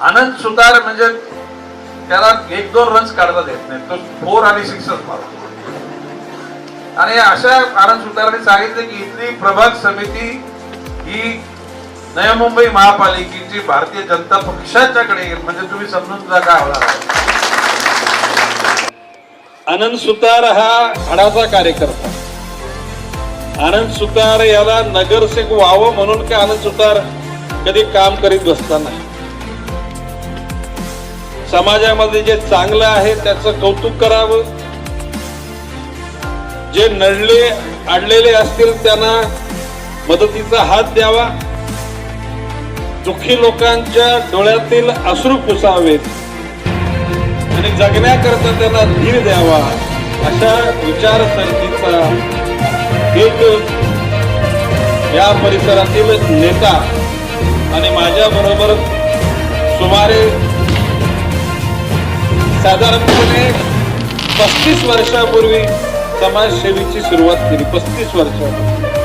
आनंद सुतार म्हणजे त्याला 1-2 रन्स काढता येत नाही, तो 4 आणि 6 मारतो. आणि अशा आनंद सुतारांनी सांगितलं की इथली प्रभाग समिती ही नवी मुंबई महापालिकेची भारतीय जनता पक्षाच्याकडे येईल. म्हणजे तुम्ही समजून जा काय होणार आहे. आनंद सुतार हा हाडाचा कार्यकर्ता. आनंद सुतार याला नगरसेवक व्हावं म्हणून काय आनंद सुतार कधी काम करीत बसताना समाजामध्ये जे चांगलं आहे त्याचं कौतुक करावं, जे नडले अडलेले असतील त्यांना मदतीचा हात द्यावा, दुःखी लोकांच्या डोळ्यातील अश्रू पुसावेत आणि जगण्याकरता त्यांना धीर द्यावा, अशा विचारसरणीचा एक या परिसरातील नेता आणि माझ्या बरोबर सुमारे साधारणपणे 35 वर्षापूर्वी समाजसेवेची सुरुवात केली. 35 वर्षापूर्वी